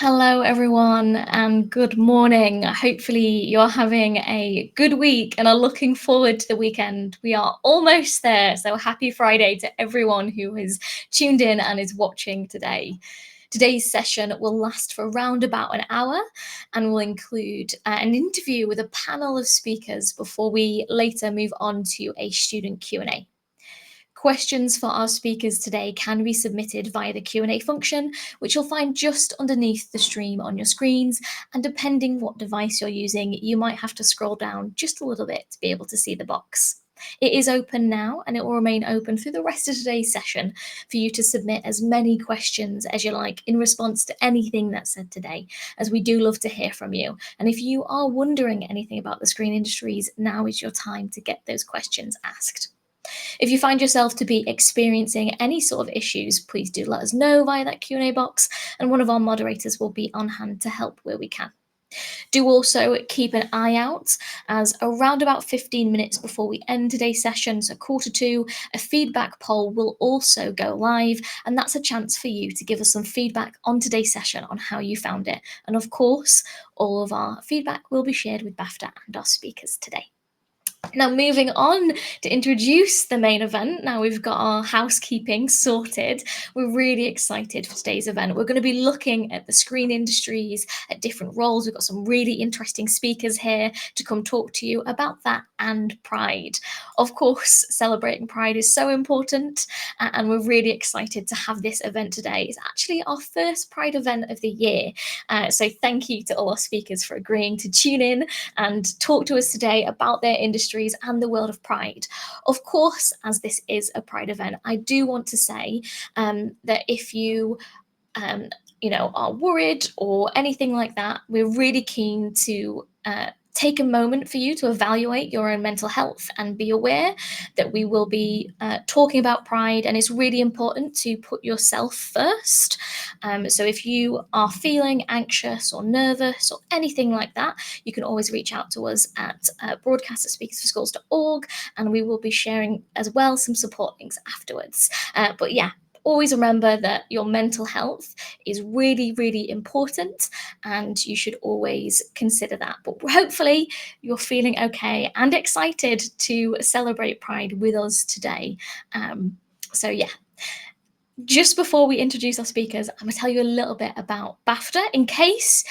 Hello, everyone, and good morning. Hopefully, you're having a good week and are looking forward to the weekend. We are almost there, so happy Friday to everyone who has tuned in and is watching today. Today's session will last for around about an hour and will include an interview with a panel of speakers before we later move on to a student Q&A. Questions for our speakers today can be submitted via the Q&A function, which you'll find just underneath the stream on your screens. And depending what device you're using, you might have to scroll down just a little bit to be able to see the box. It is open now and it will remain open through the rest of today's session for you to submit as many questions as you like in response to anything that's said today, as we do love to hear from you. And if you are wondering anything about the screen industries, now is your time to get those questions asked. If you find yourself to be experiencing any sort of issues, please do let us know via that Q&A box, and one of our moderators will be on hand to help where we can. Do also keep an eye out, as around about 15 minutes before we end today's session, so 1:45, a feedback poll will also go live, and that's a chance for you to give us some feedback on today's session on how you found it. And of course, all of our feedback will be shared with BAFTA and our speakers today. Now, moving on to introduce the main event. Now we've got our housekeeping sorted. We're really excited for today's event. We're going to be looking at the screen industries, at different roles. We've got some really interesting speakers here to come talk to you about that and Pride. Of course, celebrating Pride is so important, and we're really excited to have this event today. It's actually our first Pride event of the year. So thank you to all our speakers for agreeing to tune in and talk to us today about their industries and the world of Pride. Of course, as this is a Pride event, I do want to say that if you are worried or anything like that, we're really keen to take a moment for you to evaluate your own mental health and be aware that we will be talking about Pride, and it's really important to put yourself first. So if you are feeling anxious or nervous or anything like that, you can always reach out to us at broadcast@speakersforschools.org, and we will be sharing as well some support links afterwards. But yeah, always remember that your mental health is really, really important, and you should always consider that. But hopefully you're feeling okay and excited to celebrate Pride with us today. So yeah. Just before we introduce our speakers, I'm going to tell you a little bit about BAFTA in case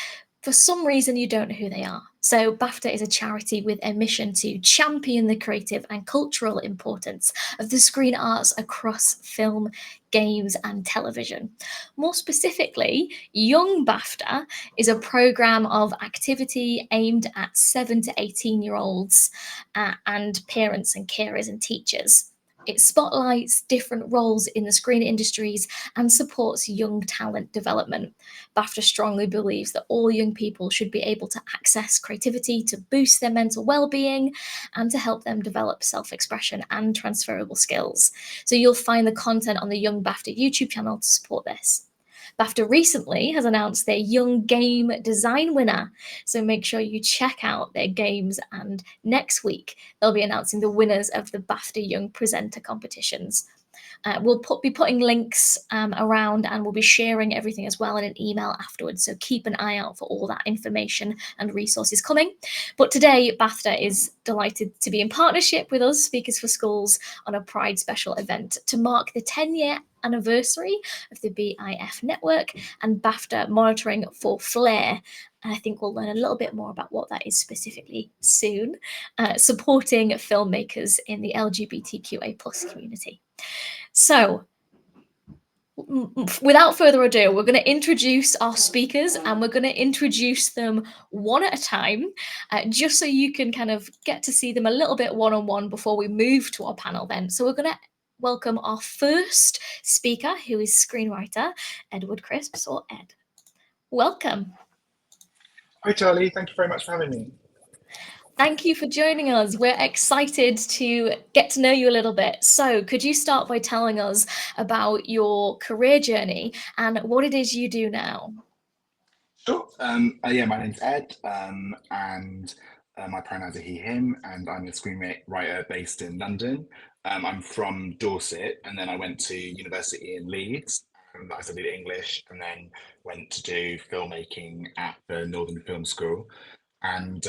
for some reason you don't know who they are. So BAFTA is a charity with a mission to champion the creative and cultural importance of the screen arts across film, games and television. More specifically, Young BAFTA is a programme of activity aimed at 7 to 18-year-olds and parents and carers and teachers. It spotlights different roles in the screen industries and supports young talent development. BAFTA strongly believes that all young people should be able to access creativity to boost their mental well-being and to help them develop self-expression and transferable skills. So you'll find the content on the Young BAFTA YouTube channel to support this. BAFTA recently has announced their Young Game Design winner, so make sure you check out their games, and next week they'll be announcing the winners of the BAFTA Young Presenter competitions. We'll be putting links around, and we'll be sharing everything as well in an email afterwards, so keep an eye out for all that information and resources coming. But today, BAFTA is delighted to be in partnership with us, Speakers for Schools, on a Pride special event to mark the 10-year anniversary of the BIF network and BAFTA monitoring for Flair. And I think we'll learn a little bit more about what that is specifically soon, supporting filmmakers in the LGBTQIA+ community. So, without further ado, we're going to introduce our speakers, and we're going to introduce them one at a time, just so you can kind of get to see them a little bit one-on-one before we move to our panel then. So we're going to welcome our first speaker, who is screenwriter Edward Cripps, or Ed. Welcome. Hi, Charlie. Thank you very much for having me. Thank you for joining us. We're excited to get to know you a little bit. So could you start by telling us about your career journey and what it is you do now? Sure. Yeah, my name's Ed, and my pronouns are he, him, and I'm a screenwriter based in London. I'm from Dorset, and then I went to university in Leeds. I studied English and then went to do filmmaking at the Northern Film School. And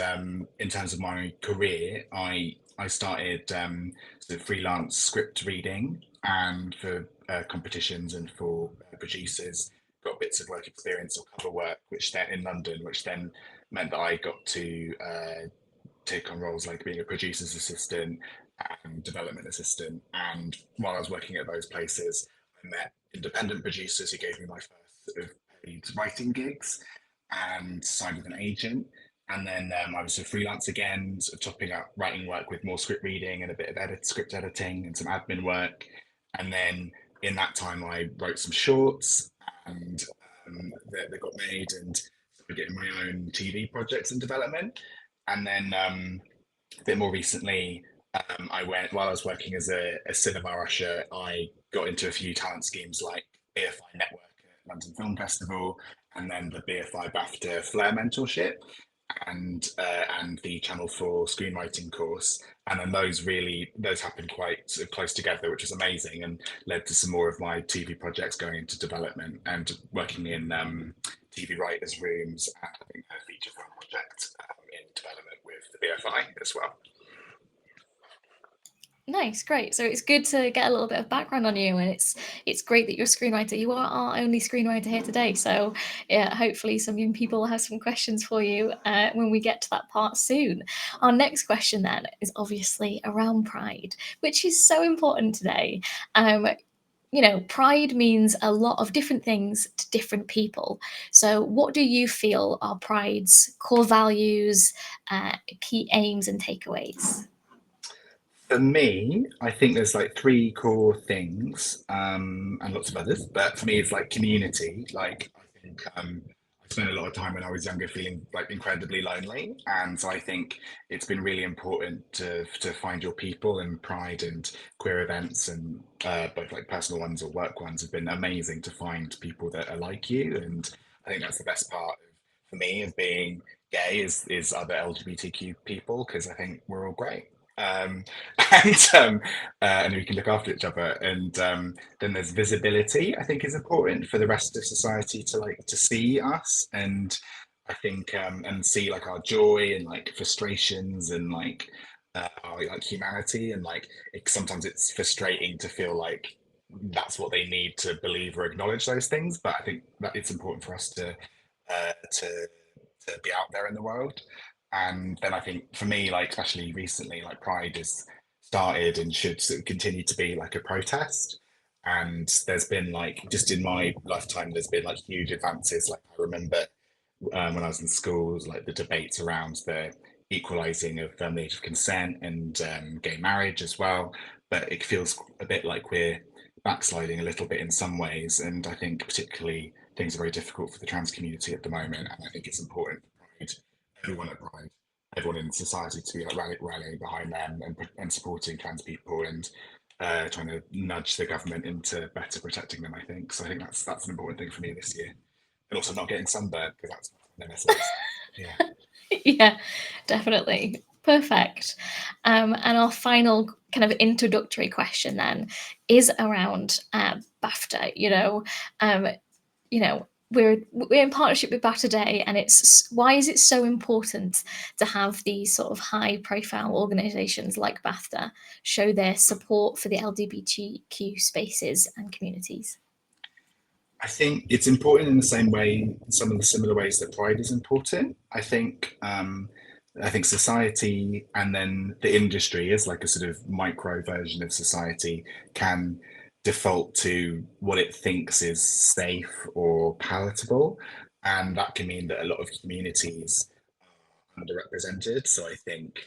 in terms of my career, I started sort of freelance script reading and for competitions and for producers, got bits of work experience or cover work, which then in London, which then meant that I got to take on roles like being a producer's assistant and development assistant. And while I was working at those places, I met independent producers who gave me my first sort of paid writing gigs and signed with an agent. And then I was a freelance again, sort of topping up writing work with more script reading and a bit of script editing and some admin work. And then in that time, I wrote some shorts and they got made and started getting my own TV projects and development. And then a bit more recently, I went while I was working as a cinema usher. I got into a few talent schemes like BFI Network at London Film Festival, and then the BFI BAFTA Flair Mentorship, and the Channel 4 screenwriting course. And then those happened quite sort of close together, which was amazing, and led to some more of my TV projects going into development and working in TV writers' rooms and having a feature film project in development with the BFI as well. Nice, great. So it's good to get a little bit of background on you, and it's great that you're a screenwriter. You are our only screenwriter here today, so yeah, hopefully some young people will have some questions for you when we get to that part soon. Our next question then is obviously around Pride, which is so important today. Pride means a lot of different things to different people. So what do you feel are Pride's core values, key aims and takeaways? For me, I think there's like three core things, and lots of others. But for me, it's like community. Like I think I spent a lot of time when I was younger feeling like incredibly lonely, and so I think it's been really important to find your people. And Pride and queer events, and both like personal ones or work ones, have been amazing to find people that are like you. And I think that's the best part for me of being gay is other LGBTQ people, because I think we're all great. Um, and we can look after each other. And then there's visibility. I think is important for the rest of society to see us, and I think and see like our joy and like frustrations and like our like humanity, and like sometimes it's frustrating to feel like that's what they need to believe or acknowledge those things. But I think that it's important for us to uh, to be out there in the world. And then I think for me, like especially recently, like Pride has started and should sort of continue to be like a protest. And there's been like just in my lifetime, there's been like huge advances. Like I remember when I was in schools, like the debates around the equalising of the age of consent and gay marriage as well. But it feels a bit like we're backsliding a little bit in some ways. And I think particularly things are very difficult for the trans community at the moment. And I think it's important for Pride, everyone at Pride, everyone in society to be like rallying behind them and supporting trans people and trying to nudge the government into better protecting them. I think so. I think that's an important thing for me this year, and also not getting sunburned because that's my nemesis. Yeah. Yeah, definitely. Perfect. And our final kind of introductory question then is around BAFTA. Um, we're in partnership with BAFTA Day, and why is it so important to have these sort of high-profile organisations like BAFTA show their support for the LGBTQ spaces and communities? I think it's important in the same way, some of the similar ways that Pride is important. I think society and then the industry is like a sort of micro version of society can default to what it thinks is safe or palatable, and that can mean that a lot of communities are underrepresented. So I think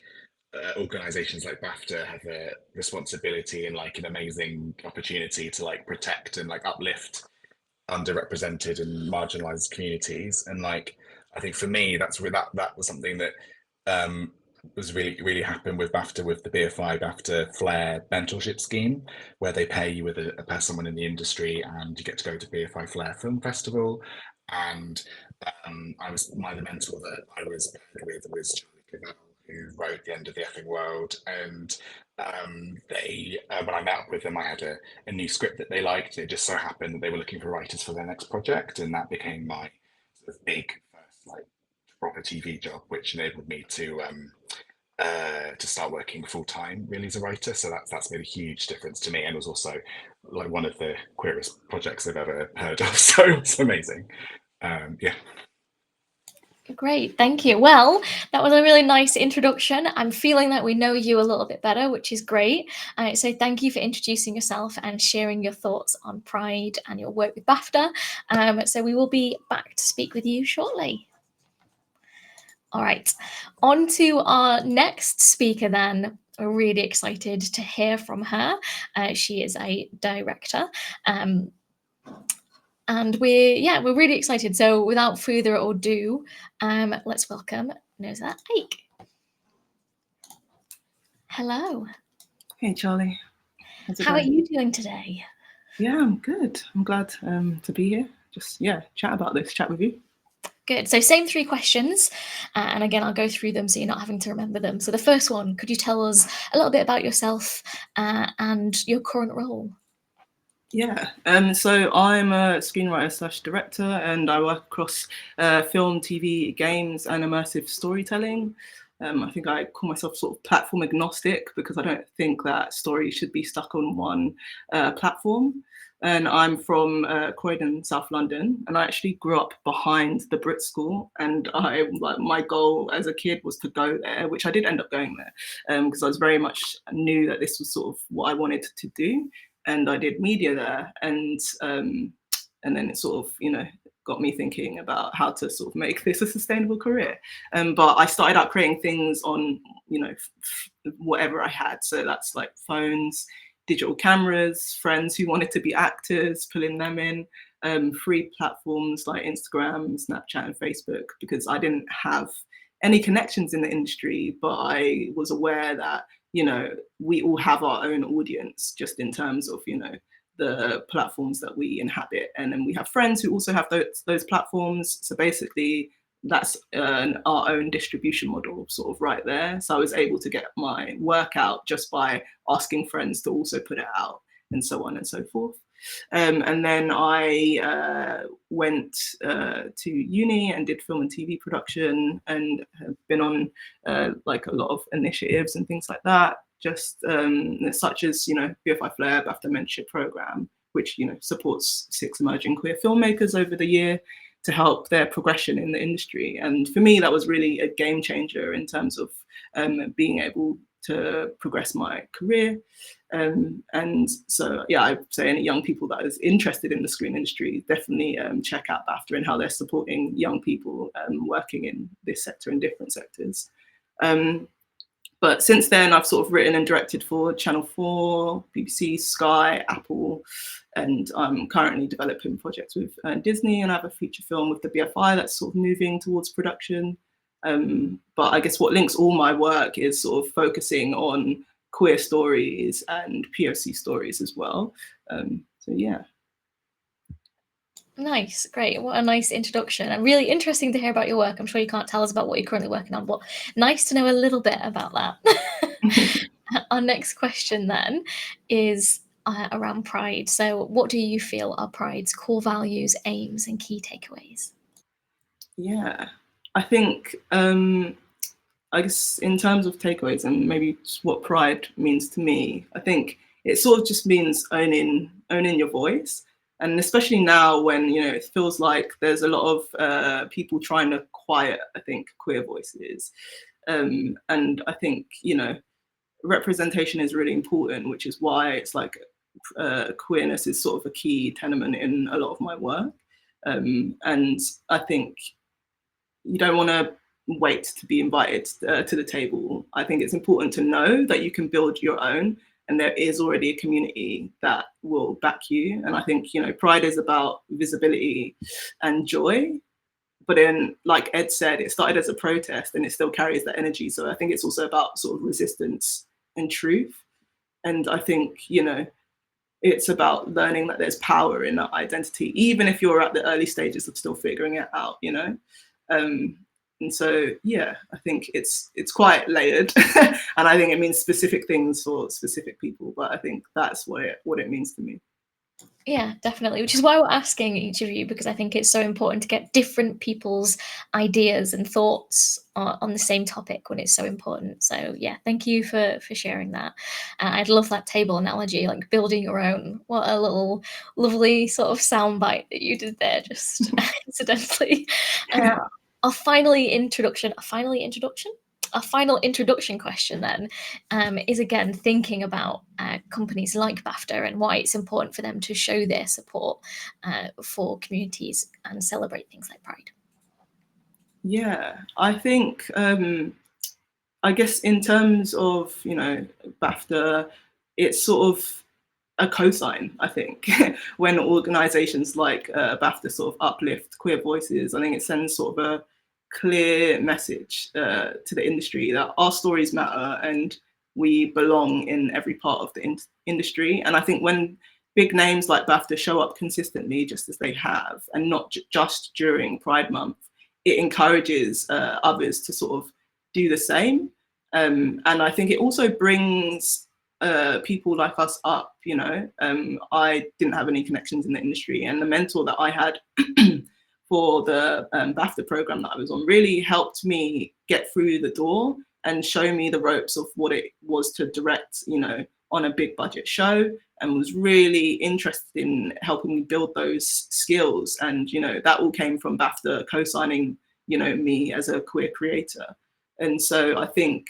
organizations like BAFTA have a responsibility and like an amazing opportunity to like protect and like uplift underrepresented and marginalized communities. And like I think for me that's where that was something that um was really happened with BAFTA, with the BFI BAFTA Flair mentorship scheme, where they pay you with someone in the industry and you get to go to BFI Flair Film Festival. And the mentor that I was paired with was Charlie Cavell, who wrote The End of the Effing World, and they when I met up with them, I had a new script that they liked. It just so happened that they were looking for writers for their next project, and that became my sort of big first like proper TV job, which enabled me to start working full time really as a writer. So that's made a huge difference to me, and was also like one of the queerest projects I've ever heard of. So it's amazing. Yeah. Great, thank you. Well, that was a really nice introduction. I'm feeling that we know you a little bit better, which is great. So thank you for introducing yourself and sharing your thoughts on Pride and your work with BAFTA. So we will be back to speak with you shortly. All right, on to our next speaker then. We're really excited to hear from her. She is a director. And we're really excited. So without further ado, let's welcome Nosa Ake. Hello. Hey, Charlie. How are you doing today? Yeah, I'm good. I'm glad to be here. Just, chat about this, chat with you. Good. So same 3 questions. And again, I'll go through them so you're not having to remember them. So the first one, could you tell us a little bit about yourself and your current role? Yeah, so I'm a screenwriter / director, and I work across film, TV, games, and immersive storytelling. I think I call myself sort of platform agnostic because I don't think that stories should be stuck on one platform. And I'm from Croydon, South London, and I actually grew up behind the Brit School. And my goal as a kid was to go there, which I did end up going there because I was very much knew that this was sort of what I wanted to do. And I did media there, and then it sort of got me thinking about how to sort of make this a sustainable career. But I started out creating things on whatever I had, so that's like phones, digital cameras, friends who wanted to be actors, pulling them in, free platforms like Instagram, Snapchat, and Facebook, because I didn't have any connections in the industry, but I was aware that we all have our own audience, just in terms of the platforms that we inhabit, and then we have friends who also have those platforms. So basically, that's our own distribution model, sort of right there. So I was able to get my work out just by asking friends to also put it out, and so on and so forth. And then I went to uni and did film and TV production, and have been on like a lot of initiatives and things like that, just such as BFI Flair, BAFTA Mentorship Program, which supports 6 emerging queer filmmakers over the year to help their progression in the industry. And for me, that was really a game changer in terms of being able to progress my career. And so, I'd say any young people that is interested in the screen industry, definitely check out BAFTA and how they're supporting young people working in this sector and different sectors. But since then, I've sort of written and directed for Channel 4, BBC, Sky, Apple, and I'm currently developing projects with Disney, and I have a feature film with the BFI that's sort of moving towards production. But I guess what links all my work is sort of focusing on queer stories and POC stories as well. So yeah. Nice, great. What a nice introduction, and really interesting to hear about your work. I'm sure you can't tell us about what you're currently working on, but nice to know a little bit about that. Our next question then is around Pride. So what do you feel are Pride's core values, aims, and key takeaways? Yeah, I think I guess in terms of takeaways and maybe what Pride means to me, I think it sort of just means owning your voice. And especially now when, it feels like there's a lot of people trying to quiet, I think, queer voices. And I think, representation is really important, which is why it's like queerness is sort of a key tenement in a lot of my work. And I think you don't want to wait to be invited to the table. I think it's important to know that you can build your own, and there is already a community that will back you. And I think, Pride is about visibility and joy. But then, like Ed said, it started as a protest and it still carries that energy. So I think it's also about sort of resistance and truth. And I think, it's about learning that there's power in that identity, even if you're at the early stages of still figuring it out, And so, yeah, I think it's quite layered, and I think it means specific things for specific people. But I think that's what it means to me. Yeah, definitely. Which is why we're asking each of you, because I think it's so important to get different people's ideas and thoughts on the same topic when it's so important. So yeah, thank you for sharing that. I'd love that table analogy, like building your own. What a little lovely sort of soundbite that you did there, just incidentally. Our final introduction question then is again thinking about companies like BAFTA and why it's important for them to show their support for communities and celebrate things like Pride. Yeah, I think, I guess in terms of, BAFTA, it's sort of a cosign, I think, when organizations like BAFTA sort of uplift queer voices. I think it sends sort of a clear message to the industry that our stories matter and we belong in every part of the industry. And I think when big names like BAFTA show up consistently, just as they have, and not just during Pride Month, it encourages others to sort of do the same. And I think it also brings people like us up. I didn't have any connections in the industry, and the mentor that I had for the BAFTA program that I was on really helped me get through the door and show me the ropes of what it was to direct, on a big budget show, and was really interested in helping me build those skills. And, that all came from BAFTA co-signing, me as a queer creator. And so I think,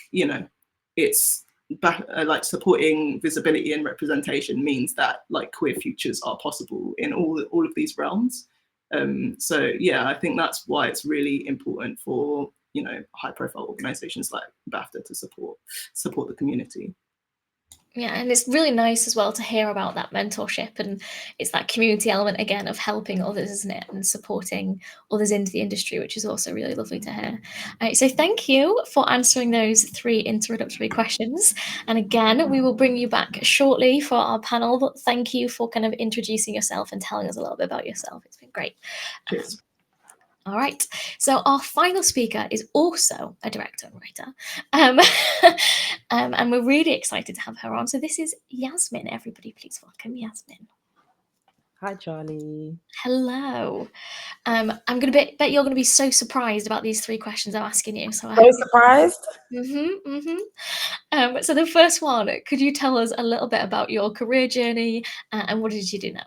it's like supporting visibility and representation means that like queer futures are possible in all of these realms. So yeah, I think that's why it's really important for high profile organizations like BAFTA to support the community. Yeah, and it's really nice as well to hear about that mentorship, and it's that community element again of helping others, isn't it, and supporting others into the industry, which is also really lovely to hear. So thank you for answering those 3 introductory questions, and again we will bring you back shortly for our panel, but thank you for kind of introducing yourself and telling us a little bit about yourself. It's been great. Cheers. All right, so our final speaker is also a director and writer, and we're really excited to have her on. So this is Yasmin. Everybody, please welcome Yasmin. Hi, Charlie. Hello. I'm going to bet you're going to be so surprised about these 3 questions I'm asking you. So surprised? So the first one, could you tell us a little bit about your career journey and what did you do now?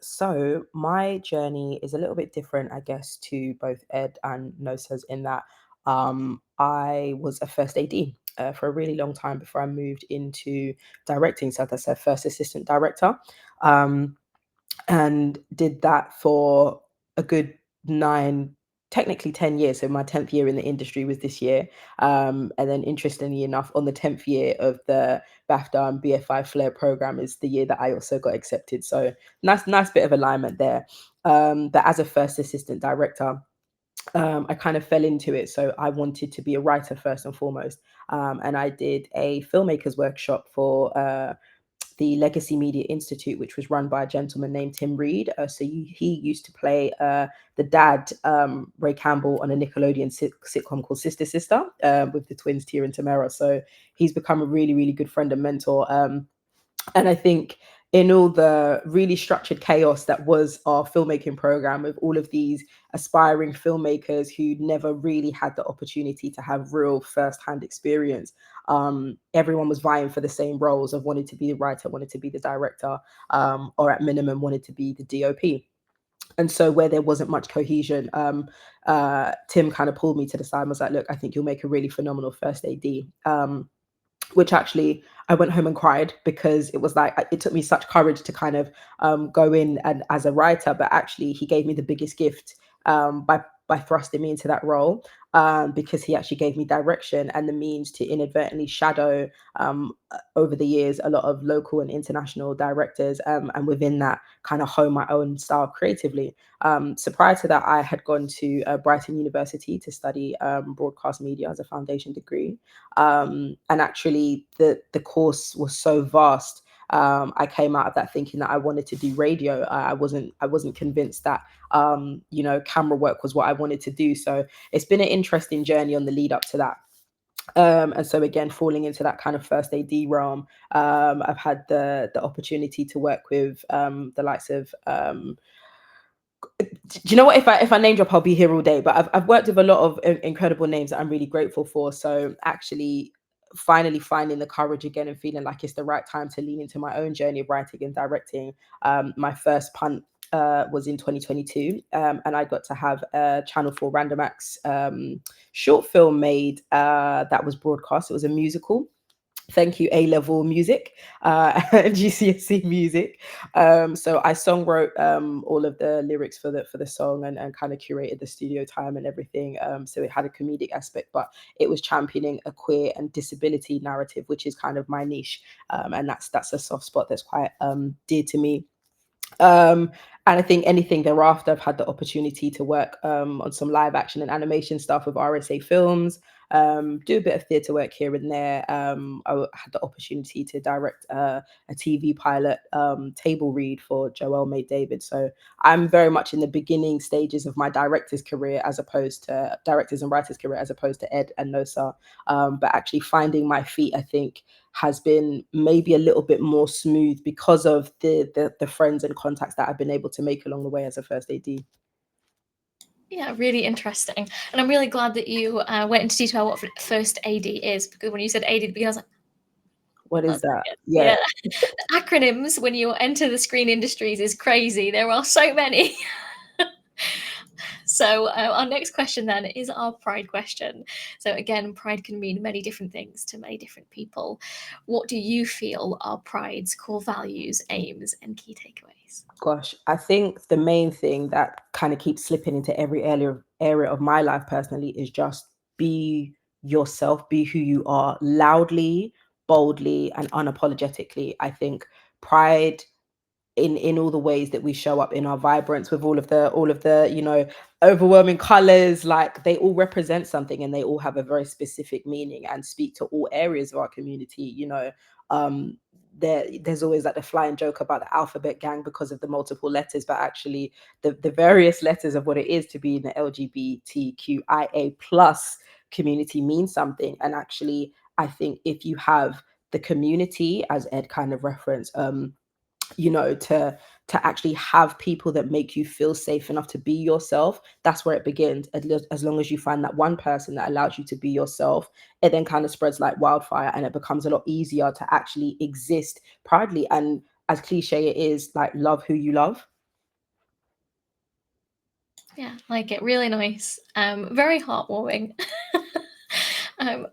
So my journey is a little bit different, I guess, to both Ed and Nosa's in that I was a first AD for a really long time before I moved into directing. So that's a first assistant director, and did that for a good technically 10 years. So my 10th year in the industry was this year. And then interestingly enough, on the 10th year of the BAFTA and BFI Flair program is the year that I also got accepted. So nice bit of alignment there. But as a first assistant director, I kind of fell into it. So I wanted to be a writer first and foremost. And I did a filmmakers workshop for the Legacy Media Institute, which was run by a gentleman named Tim Reed. He used to play the dad, Ray Campbell, on a Nickelodeon sitcom called Sister Sister with the twins Tia and Tamara. So he's become a really, really good friend and mentor. And I think in all the really structured chaos that was our filmmaking program with all of these aspiring filmmakers who never really had the opportunity to have real firsthand experience, everyone was vying for the same roles of wanted to be the writer, wanted to be the director, or at minimum wanted to be the DOP. And so where there wasn't much cohesion, Tim kind of pulled me to the side and was like, look, I think you'll make a really phenomenal first AD. Which actually I went home and cried, because it was like, it took me such courage to kind of go in and as a writer, but actually he gave me the biggest gift by thrusting me into that role, because he actually gave me direction and the means to inadvertently shadow over the years a lot of local and international directors, and within that kind of hone my own style creatively. So prior to that, I had gone to Brighton University to study broadcast media as a foundation degree, and actually the course was so vast I came out of that thinking that I wanted to do radio. I wasn't convinced that camera work was what I wanted to do. So it's been an interesting journey on the lead up to that. And so again, falling into that kind of first AD realm, I've had the opportunity to work with the likes of do you know what, if I name drop, I'll be here all day, but I've worked with a lot of incredible names that I'm really grateful for. So actually finally finding the courage again and feeling like it's the right time to lean into my own journey of writing and directing. My first punt was in 2022, and I got to have a Channel 4 Random Acts short film made that was broadcast. It was a musical. Thank you, A-level music, GCSE music. So I song wrote all of the lyrics for the song and kind of curated the studio time and everything. So it had a comedic aspect, but it was championing a queer and disability narrative, which is kind of my niche, and that's a soft spot that's quite dear to me. And I think anything thereafter, I've had the opportunity to work on some live action and animation stuff with RSA Films, do a bit of theatre work here and there. I had the opportunity to direct a TV pilot table read for Joelle May David. So I'm very much in the beginning stages of my director's career as opposed to directors and writers career, as opposed to Ed and Nosa. But actually finding my feet, I think, has been maybe a little bit more smooth because of the friends and contacts that I've been able to make along the way as a first AD. Yeah, really interesting. And I'm really glad that you went into detail what first AD is, because when you said AD at the beginning, I was like, what is that? Yeah. The acronyms when you enter the screen industries is crazy. There are so many. So our next question then is our pride question. So again, pride can mean many different things to many different people. What do you feel are pride's core values, aims, and key takeaways? Gosh, I think the main thing that kind of keeps slipping into every area of my life personally is just be yourself, be who you are, loudly, boldly, and unapologetically. I think pride in all the ways that we show up in our vibrance, with all of the overwhelming colors, like they all represent something and they all have a very specific meaning and speak to all areas of our community. There's always like the flying joke about the alphabet gang because of the multiple letters, but actually the various letters of what it is to be in the LGBTQIA plus community means something. And actually I think if you have the community, as Ed kind of referenced, to actually have people that make you feel safe enough to be yourself, that's where it begins. As long as you find that one person that allows you to be yourself, it then kind of spreads like wildfire and it becomes a lot easier to actually exist proudly. And as cliche it is, like, love who you love. Yeah, like it. Really nice. Very heartwarming.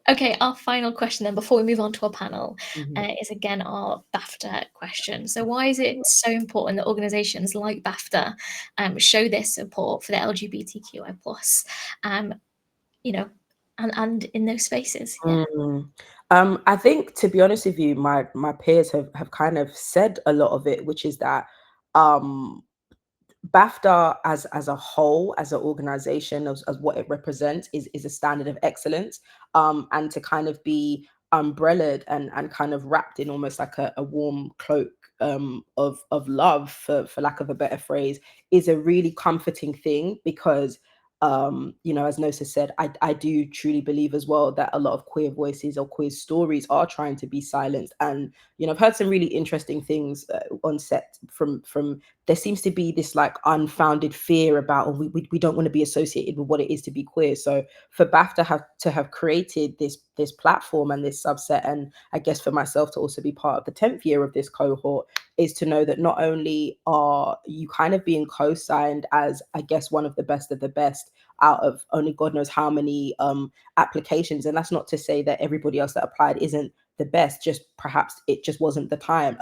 Okay, our final question then before we move on to our panel is again our BAFTA question. So why is it so important that organisations like BAFTA show this support for the LGBTQI plus, and in those spaces? Yeah. I think, to be honest with you, my peers have kind of said a lot of it, which is that BAFTA as a whole, as an organization, as what it represents is a standard of excellence, and to kind of be umbrellaed and kind of wrapped in almost like a warm cloak of love, for lack of a better phrase, is a really comforting thing. Because as Nosa said, I do truly believe as well that a lot of queer voices or queer stories are trying to be silenced. And I've heard some really interesting things on set from there seems to be this like unfounded fear about, we don't want to be associated with what it is to be queer. So for BAFTA to have created this platform and this subset, and I guess for myself to also be part of the 10th year of this cohort, is to know that not only are you kind of being co-signed as, I guess, one of the best of the best out of only God knows how many applications. And that's not to say that everybody else that applied isn't the best, just perhaps it just wasn't the time.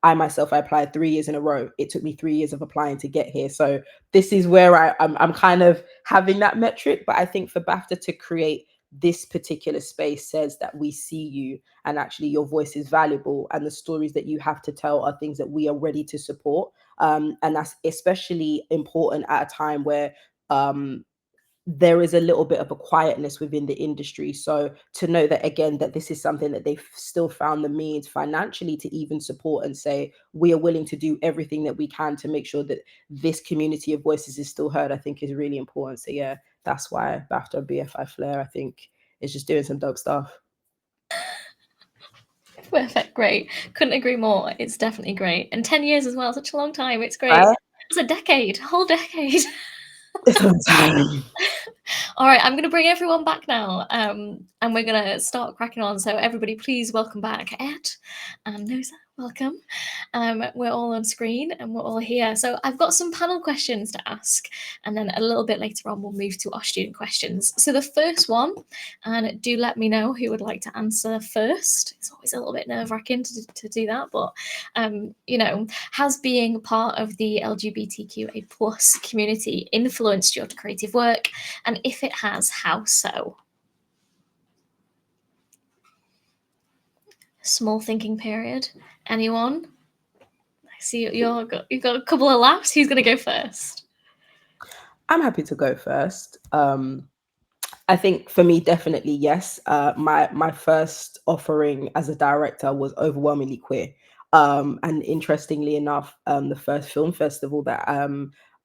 I myself, I applied 3 years in a row. It took me 3 years of applying to get here. So this is where I'm kind of having that metric. But I think for BAFTA to create this particular space says that we see you, and actually your voice is valuable, and the stories that you have to tell are things that we are ready to support. And that's especially important at a time where there is a little bit of a quietness within the industry. So to know that, again, that this is something that they've still found the means financially to even support and say, we are willing to do everything that we can to make sure that this community of voices is still heard, I think is really important. So yeah, that's why BAFTA BFI Flair, I think, is just doing some dope stuff. Perfect, great. Couldn't agree more. It's definitely great. And 10 years as well, such a long time. It's great. Right? It's a decade, a whole decade. It's a long time. All right, I'm going to bring everyone back now, and we're going to start cracking on. So everybody, please welcome back Ed and Nosa. Welcome. We're all on screen and we're all here. So I've got some panel questions to ask, and then a little bit later on we'll move to our student questions. So the first one, and do let me know who would like to answer first. It's always a little bit nerve-wracking to do that, but you know, has being part of the LGBTQIA plus community influenced your creative work? And if it has, how so? Small thinking period. Anyone? I see you've got a couple of laughs. Who's going to go first? I'm happy to go first. I think for me, definitely yes. My first offering as a director was overwhelmingly queer. And interestingly enough, the first film festival that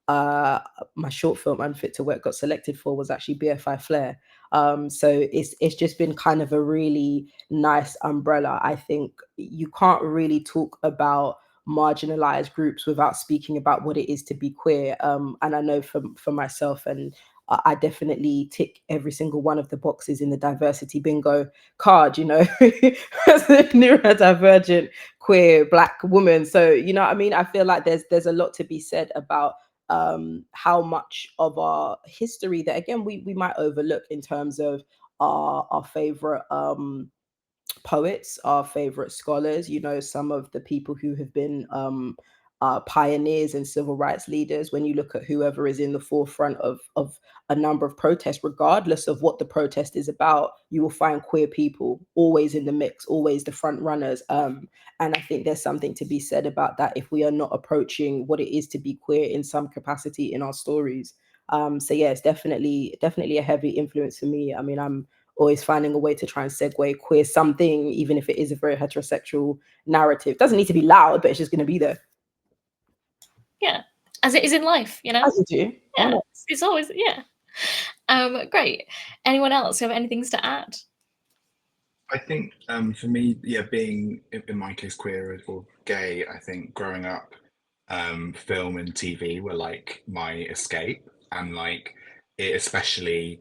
my short film Unfit to Work got selected for was actually BFI Flair. So it's just been kind of a really nice umbrella. I think you can't really talk about marginalized groups without speaking about what it is to be queer. And I know for myself, and I definitely tick every single one of the boxes in the diversity bingo card, you know, as a neurodivergent, queer, Black woman. So, you know what I mean? I feel like there's a lot to be said about how much of our history that, again, we might overlook in terms of our favorite poets, our favorite scholars, you know, some of the people who have been pioneers and civil rights leaders. When you look at whoever is in the forefront of a number of protests, regardless of what the protest is about, you will find queer people always in the mix, always the front runners. And I think there's something to be said about that if we are not approaching what it is to be queer in some capacity in our stories. So yeah, it's definitely a heavy influence for me. I mean, I'm always finding a way to try and segue queer something, even if it is a very heterosexual narrative. It doesn't need to be loud, but it's just going to be there. Yeah, as it is in life, you know. As you do. Yeah, it's always, yeah. Great. Anyone else have anything to add? I think for me, yeah, being in my case queer or gay, I think growing up, film and TV were like my escape, and like it especially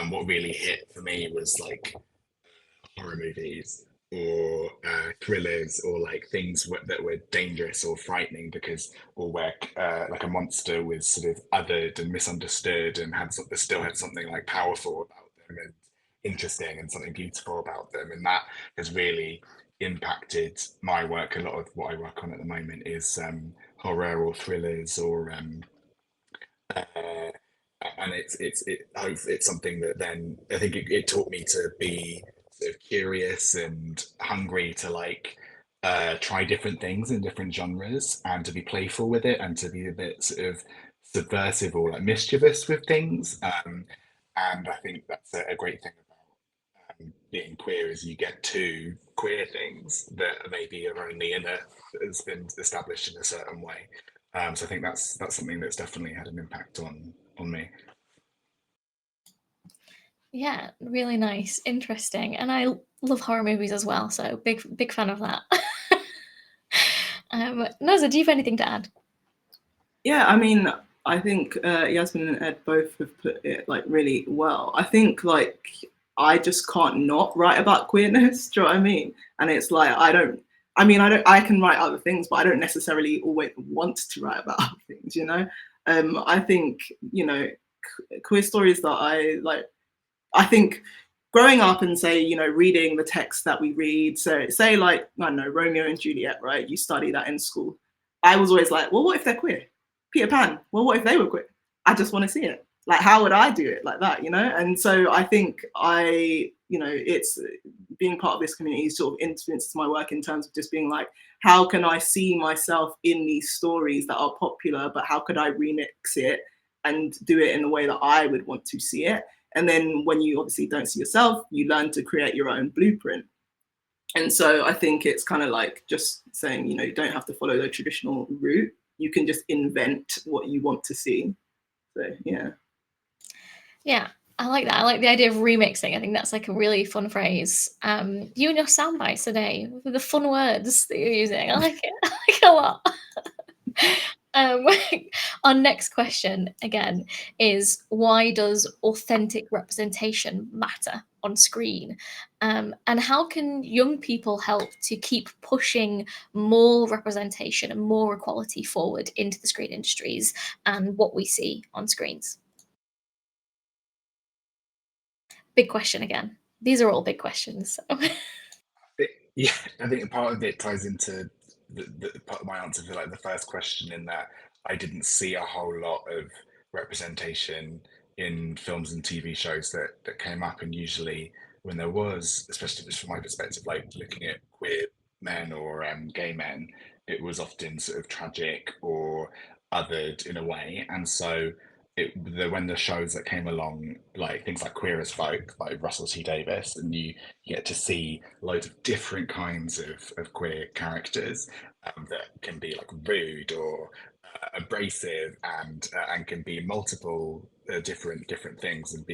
what really hit for me was like horror movies or thrillers or like things that were dangerous or frightening because or where like a monster was sort of othered and misunderstood and still had something like powerful about them and interesting and something beautiful about them, and that has really impacted my work. A lot of what I work on at the moment is horror or thrillers or and it's something that then I think it taught me to be sort of curious and hungry to like try different things in different genres and to be playful with it and to be a bit sort of subversive or like mischievous with things. And I think that's a great thing about being queer is you get to queer things that maybe are only has been established in a certain way. So I think that's something that's definitely had an impact on me. Yeah, really nice, interesting, and I love horror movies as well. So big fan of that. Nosa, do you have anything to add? Yeah, I mean, I think Yasmin and Ed both have put it like really well. I think like I just can't not write about queerness. Do you know what I mean? And it's like I can write other things, but I don't necessarily always want to write about other things, you know? I think, you know, queer stories that I like, I think growing up and say, you know, reading the texts that we read, so say like, I don't know, Romeo and Juliet, right? You study that in school. I was always like, well, what if they're queer? Peter Pan, well, what if they were queer? I just want to see it. Like, how would I do it like that, you know? And so I think you know, it's being part of this community sort of influences my work in terms of just being like, how can I see myself in these stories that are popular, but how could I remix it and do it in the way that I would want to see it. And then when you obviously don't see yourself, you learn to create your own blueprint. And so I think it's kind of like just saying, you don't have to follow the traditional route. You can just invent what you want to see. So, yeah. Yeah, I like that. I like the idea of remixing. I think that's like a really fun phrase. You and your sound bites today, with the fun words that you're using. I like it. I like it a lot. Our next question again is, why does authentic representation matter on screen? And how can young people help to keep pushing more representation and more equality forward into the screen industries and what we see on screens? Big question again. These are all big questions. Yeah, I think part of it ties into the part of my answer for like the first question, in that I didn't see a whole lot of representation in films and TV shows that came up, and usually when there was, especially just from my perspective, like looking at queer men or gay men, it was often sort of tragic or othered in a way, and so when the shows that came along, like things like Queer as Folk, like Russell T Davies, and you get to see loads of different kinds of queer characters that can be like rude or abrasive, and can be multiple different things, and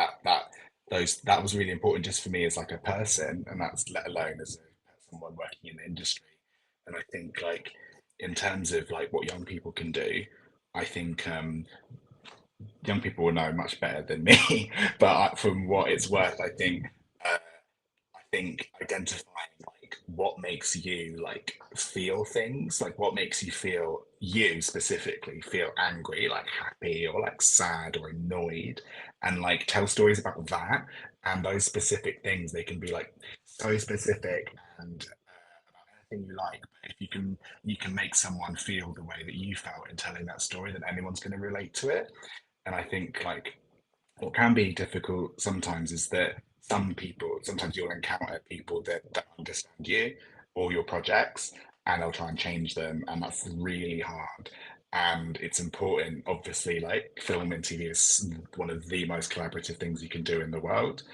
that was really important just for me as like a person, and that's let alone as someone working in the industry. And I think like in terms of like what young people can do, I think young people will know much better than me, but from what it's worth, I think identifying like what makes you like feel things, like what makes you feel, you specifically feel angry, like happy or like sad or annoyed, and like tell stories about that and those specific things. They can be like so specific and about anything you like, but if you can make someone feel the way that you felt in telling that story, then anyone's going to relate to it. And I think like what can be difficult sometimes is that sometimes you'll encounter people that don't understand you or your projects, and they'll try and change them, and that's really hard. And it's important, obviously, like film and TV is one of the most collaborative things you can do in the world.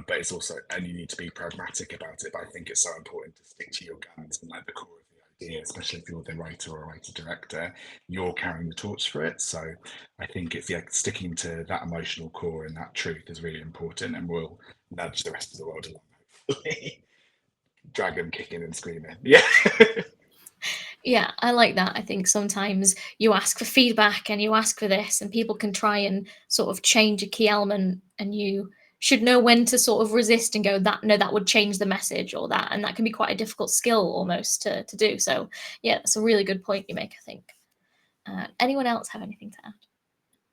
But it's also, and you need to be pragmatic about it. But I think it's so important to stick to your guns and like the core of the idea, especially if you're the writer or writer director, you're carrying the torch for it. So I think it's sticking to that emotional core and that truth is really important, and will nudge the rest of the world along, hopefully. Drag them kicking and screaming. Yeah. Yeah, I like that. I think sometimes you ask for feedback and you ask for this, and people can try and sort of change a key element, and you should know when to sort of resist and go, that no, that would change the message, or that, and that can be quite a difficult skill almost to do. So yeah, that's a really good point you make, I think. Anyone else have anything to add?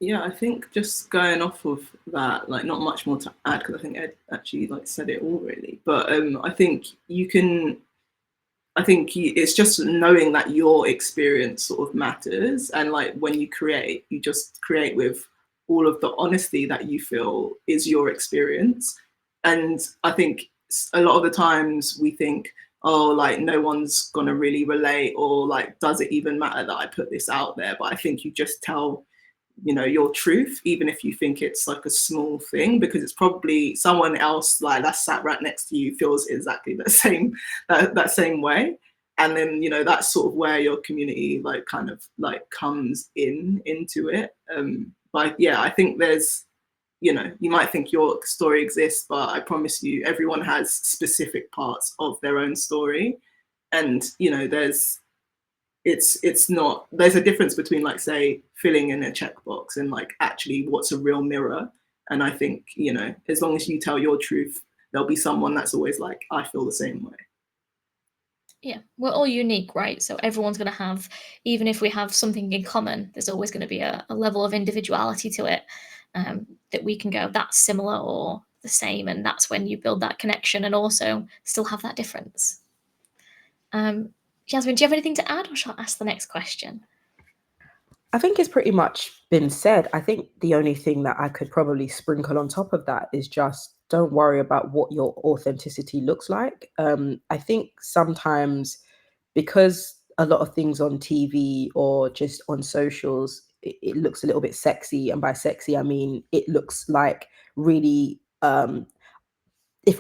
Yeah, I think just going off of that, like not much more to add, because I think Ed actually like said it all really. But I think it's just knowing that your experience sort of matters, and like when you create, you just create with all of the honesty that you feel is your experience. And I think a lot of the times we think, oh, like no one's gonna really relate, or like does it even matter that I put this out there? But I think you just tell your truth, even if you think it's like a small thing, because it's probably someone else like that's sat right next to you feels exactly the same that same way. And then that's sort of where your community like kind of like comes into it. But yeah, I think there's you might think your story exists, but I promise you everyone has specific parts of their own story. And it's not, there's a difference between like say filling in a checkbox and like actually what's a real mirror. And I think as long as you tell your truth, there'll be someone that's always like, I feel the same way. Yeah, we're all unique, right? So everyone's going to have, even if we have something in common, there's always going to be a level of individuality to it, that we can go, that's similar or the same, and that's when you build that connection and also still have that difference. Yasmin, do you have anything to add, or shall I ask the next question? I think it's pretty much been said. I think the only thing that I could probably sprinkle on top of that is just don't worry about what your authenticity looks like. I think sometimes, because a lot of things on TV or just on socials it looks a little bit sexy, and by sexy I mean it looks like really if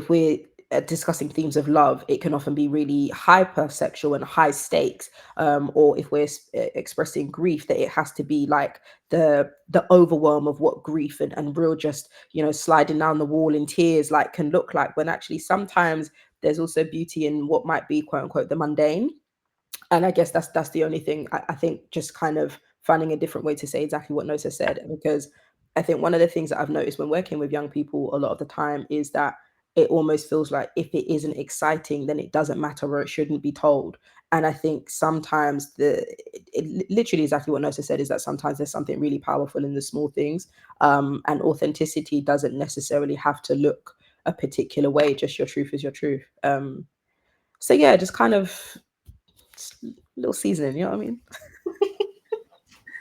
we're discussing themes of love, it can often be really hypersexual and high stakes, or if we're expressing grief, that it has to be like the overwhelm of what grief and real just, you know, sliding down the wall in tears like can look like, when actually sometimes there's also beauty in what might be quote unquote the mundane. And I guess that's the only thing. I think just kind of finding a different way to say exactly what Nosa said, because I think one of the things that I've noticed when working with young people a lot of the time is that it almost feels like if it isn't exciting, then it doesn't matter, or it shouldn't be told. And I think sometimes it literally exactly what Nosa said, is that sometimes there's something really powerful in the small things, and authenticity doesn't necessarily have to look a particular way. Just your truth is your truth. So yeah, just kind of little seasoning, you know what I mean?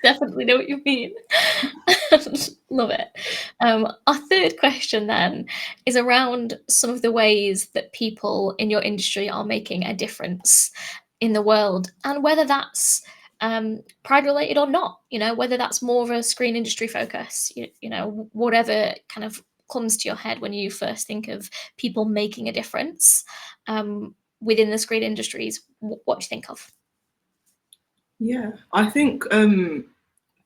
Definitely know what you mean. Love it. Our third question then is around some of the ways that people in your industry are making a difference in the world, and whether that's pride related or not, you know, whether that's more of a screen industry focus, you know, whatever kind of comes to your head when you first think of people making a difference within the screen industries. What do you think of? Yeah, I think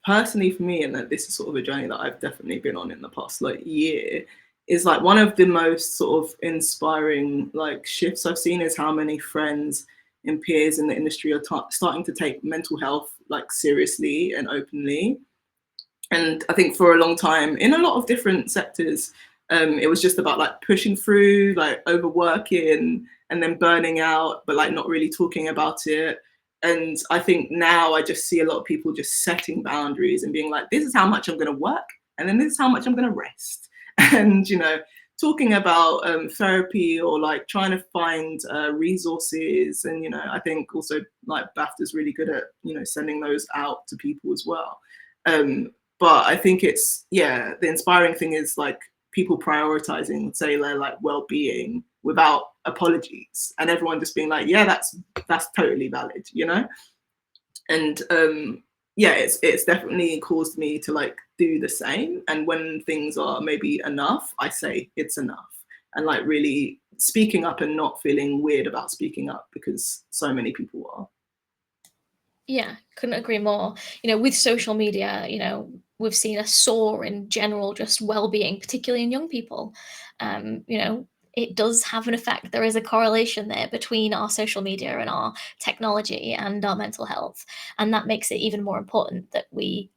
personally for me, and that this is sort of a journey that I've definitely been on in the past like year, is like one of the most sort of inspiring like shifts I've seen is how many friends and peers in the industry are starting to take mental health like seriously and openly. And I think for a long time in a lot of different sectors, it was just about like pushing through, like overworking and then burning out, but like not really talking about it. And I think now I just see a lot of people just setting boundaries and being like, this is how much I'm going to work, and then this is how much I'm going to rest. And, you know, talking about therapy, or like trying to find resources. And, you know, I think also like BAFTA is really good at, you know, sending those out to people as well. But I think it's, yeah, the inspiring thing is like people prioritizing, say, their like well-being without apologies, and everyone just being like, yeah, that's totally valid, you know. And yeah, it's definitely caused me to like do the same. And when things are maybe enough, I say it's enough, and like really speaking up and not feeling weird about speaking up, because so many people are. Yeah, couldn't agree more. You know, with social media, you know, we've seen a soar in general just well-being, particularly in young people. You know, it does have an effect. There is a correlation there between our social media and our technology and our mental health, and that makes it even more important that we,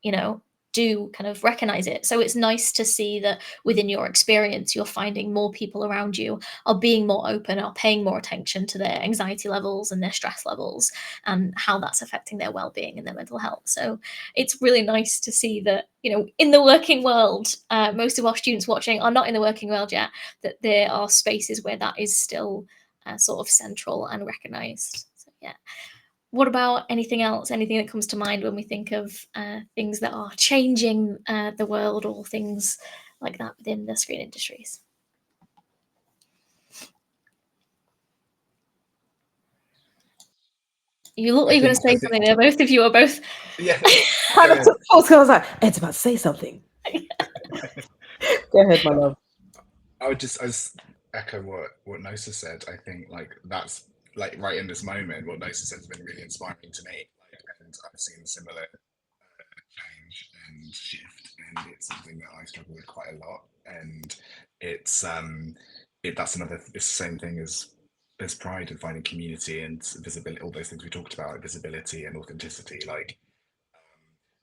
you know, do kind of recognize it. So it's nice to see that within your experience, you're finding more people around you are being more open, are paying more attention to their anxiety levels and their stress levels, and how that's affecting their well-being and their mental health. So it's really nice to see that, you know, in the working world, most of our students watching are not in the working world yet, that there are spaces where that is still sort of central and recognized. So yeah. What about anything else? Anything that comes to mind when we think of things that are changing the world, or things like that within the screen industries? You look like you're going to say something there. Both of you are both. Yeah. Kind of took pause, I was like, Ed's about to say something. Go ahead, my love. I would just echo what Nosa said. I think like that's like right in this moment, what Nosa said has been really inspiring to me. Like, and I've seen a similar change and shift, and it's something that I struggle with quite a lot. And it's that's another, it's the same thing as pride and finding community and visibility, all those things we talked about, like visibility and authenticity. Like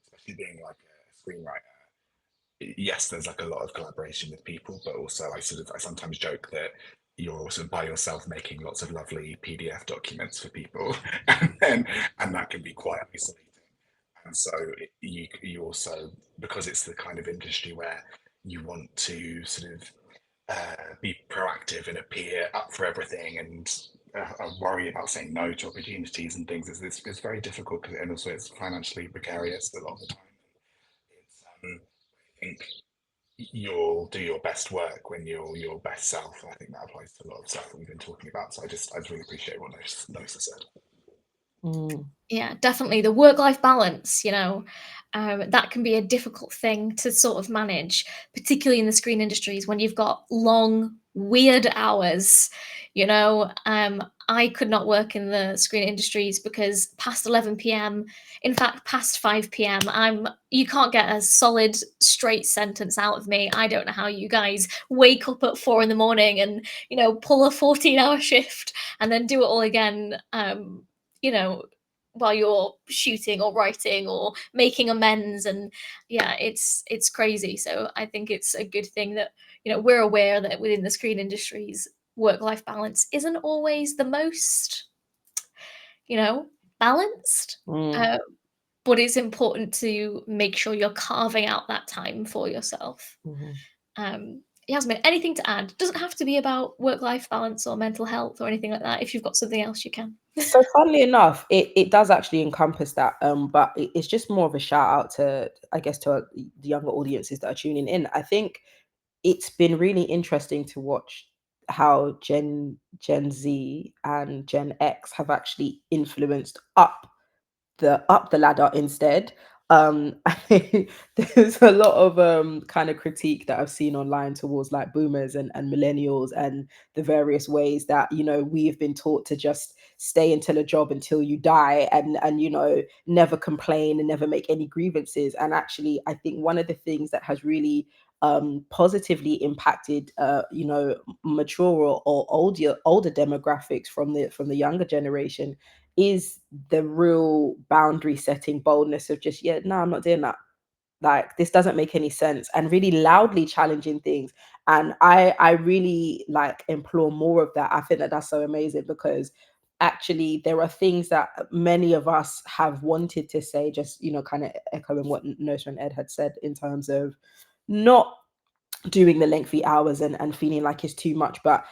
especially being like a screenwriter, yes, there's like a lot of collaboration with people, but also I sometimes joke that you're sort of by yourself making lots of lovely PDF documents for people, and that can be quite isolating. And so you also, because it's the kind of industry where you want to sort of be proactive and appear up for everything, and worry about saying no to opportunities and things, it's very difficult, and also it's financially precarious a lot of the time. It's I think you'll do your best work when you're your best self. I think that applies to a lot of stuff that we've been talking about. So I just really appreciate what Nosa said. Yeah, definitely. The work-life balance, that can be a difficult thing to sort of manage, particularly in the screen industries when you've got long, weird hours. I could not work in the screen industries because past 11 p.m., in fact, past 5 p.m., you can't get a solid, straight sentence out of me. I don't know how you guys wake up at 4 in the morning and, pull a 14-hour shift and then do it all again. While you're shooting or writing or making amends, and yeah, it's crazy. So I think it's a good thing that we're aware that within the screen industries, work-life balance isn't always the most balanced, but it's important to make sure you're carving out that time for yourself. Yasmin, anything to add? Doesn't have to be about work-life balance or mental health or anything like that. If you've got something else, you can. So funnily enough, it does actually encompass that, but it's just more of a shout out to, I guess, to the younger audiences that are tuning in. I think it's been really interesting to watch how Gen Z and Gen X have actually influenced up the ladder instead. I think there's a lot of kind of critique that I've seen online towards like boomers and millennials and the various ways that we've been taught to just stay until a job until you die and never complain and never make any grievances. And actually, I think one of the things that has really positively impacted mature or older demographics from the younger generation is the real boundary setting boldness of just, yeah, no, I'm not doing that. Like, this doesn't make any sense, and really loudly challenging things. And I really like implore more of that. I think that that's so amazing, because actually there are things that many of us have wanted to say, just kind of echoing what Nosa and Ed had said in terms of not doing the lengthy hours and feeling like it's too much, but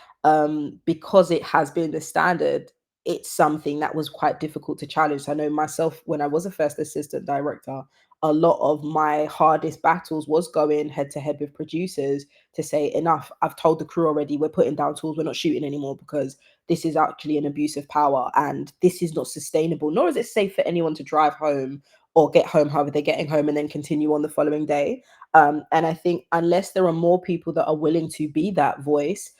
because it has been the standard, it's something that was quite difficult to challenge. So I know myself, when I was a first assistant director, a lot of my hardest battles was going head to head with producers to say, enough, I've told the crew already, we're putting down tools, we're not shooting anymore, because this is actually an abuse of power and this is not sustainable, nor is it safe for anyone to drive home or get home however they're getting home and then continue on the following day. And I think unless there are more people that are willing to be that voice,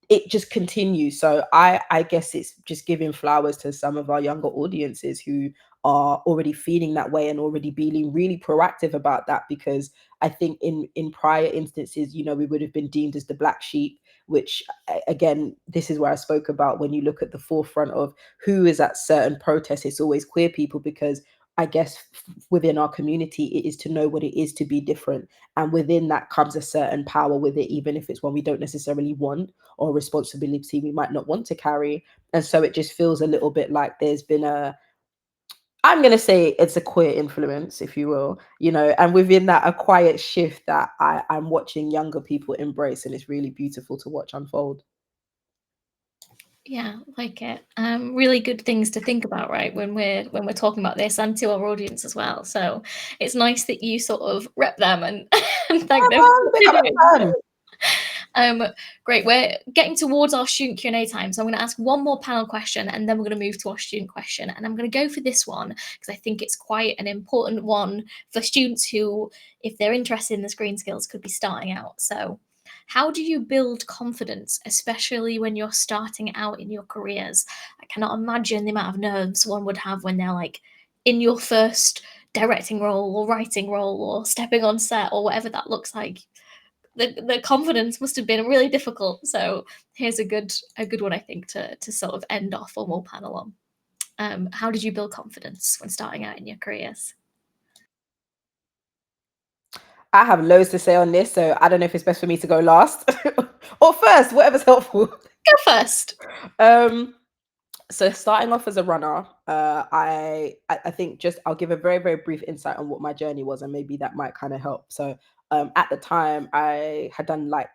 it just continues. So I guess it's just giving flowers to some of our younger audiences who are already feeling that way and already being really proactive about that, because I think in prior instances, we would have been deemed as the black sheep, which again, this is where I spoke about, when you look at the forefront of who is at certain protests, it's always queer people, because I guess within our community, it is to know what it is to be different. And within that comes a certain power with it, even if it's one we don't necessarily want, or responsibility we might not want to carry. And so it just feels a little bit like there's been I'm going to say it's a queer influence, if you will, and within that, a quiet shift that I'm watching younger people embrace. And it's really beautiful to watch unfold. Yeah, like it. Really good things to think about, right? When we're talking about this, and to our audience as well. So it's nice that you sort of rep them and thank them for doing. Great. We're getting towards our student Q&A time, so I'm going to ask one more panel question, and then we're going to move to our student question. And I'm going to go for this one because I think it's quite an important one for students who, if they're interested in the screen skills, could be starting out. So, how do you build confidence, especially when you're starting out in your careers? I cannot imagine the amount of nerves one would have when they're like in your first directing role or writing role or stepping on set or whatever that looks like. The confidence must have been really difficult. So here's a good one, I think, to sort of end our formal panel on. How did you build confidence when starting out in your careers? I have loads to say on this, so I don't know if it's best for me to go last or first, whatever's helpful. Go first. So starting off as a runner, I think just I'll give a very, very brief insight on what my journey was, and maybe that might kind of help. So at the time, I had done like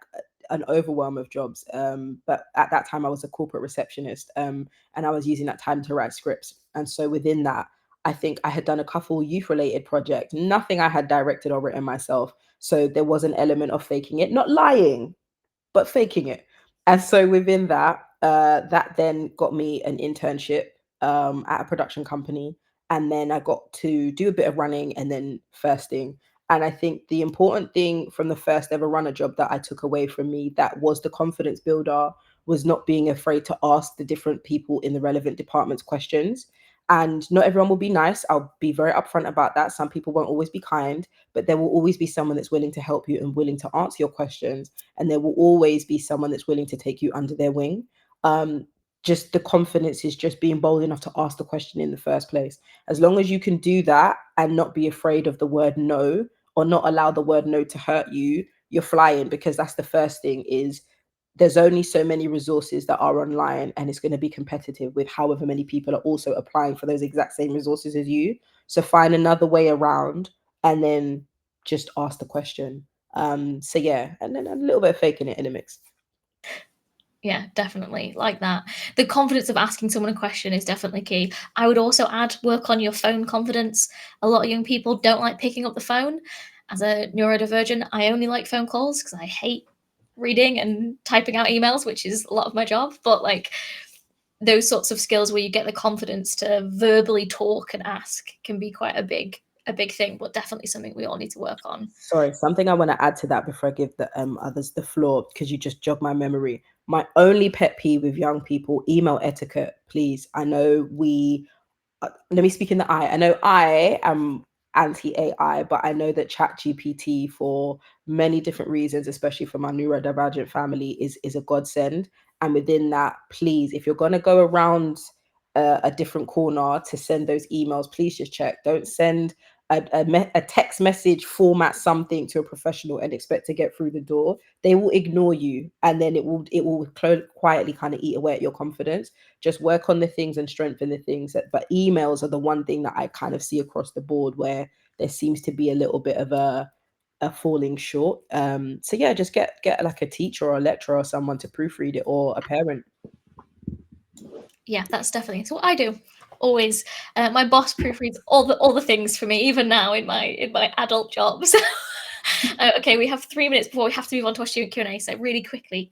an overwhelm of jobs, but at that time I was a corporate receptionist, and I was using that time to write scripts. And so within that, I think I had done a couple youth-related projects, nothing I had directed or written myself. So there was an element of faking it, not lying, but faking it. And so within that, that then got me an internship at a production company, and then I got to do a bit of running and then firsting. And I think the important thing from the first ever runner job that I took away from me, that was the confidence builder, was not being afraid to ask the different people in the relevant departments questions. And not everyone will be nice. I'll be very upfront about that. Some people won't always be kind, but there will always be someone that's willing to help you and willing to answer your questions. And there will always be someone that's willing to take you under their wing. Just the confidence is just being bold enough to ask the question in the first place. As long as you can do that and not be afraid of the word no, or not allow the word no to hurt you, you're flying. Because that's the first thing, is there's only so many resources that are online, and it's going to be competitive with however many people are also applying for those exact same resources as you. So find another way around and then just ask the question. So yeah, and then a little bit of faking it in the mix. Yeah, definitely like that. The confidence of asking someone a question is definitely key. I would also add, work on your phone confidence. A lot of young people don't like picking up the phone. As a neurodivergent, I only like phone calls because I hate reading and typing out emails, which is a lot of my job. But like those sorts of skills where you get the confidence to verbally talk and ask can be quite a big thing, but definitely something we all need to work on. Sorry, something I want to add to that before I give the others the floor, because you just jogged my memory. My only pet peeve with young people: email etiquette, please. I know let me speak in the I know I am anti-AI, but I know that ChatGPT, for many different reasons, especially for my neurodivergent family, is a godsend. And within that, please, if you're going to go around a different corner to send those emails, please just check. Don't send a text message format something to a professional and expect to get through the door. They will ignore you, and then it will quietly kind of eat away at your confidence. Just work on the things and strengthen the things. But emails are the one thing that I kind of see across the board where there seems to be a little bit of a falling short. So yeah, just get like a teacher or a lecturer or someone to proofread it, or a parent. Yeah, that's definitely what I do. Always, my boss proofreads all the things for me, even now in my adult job. So, okay, we have 3 minutes before we have to move on to our student Q&A. So really quickly,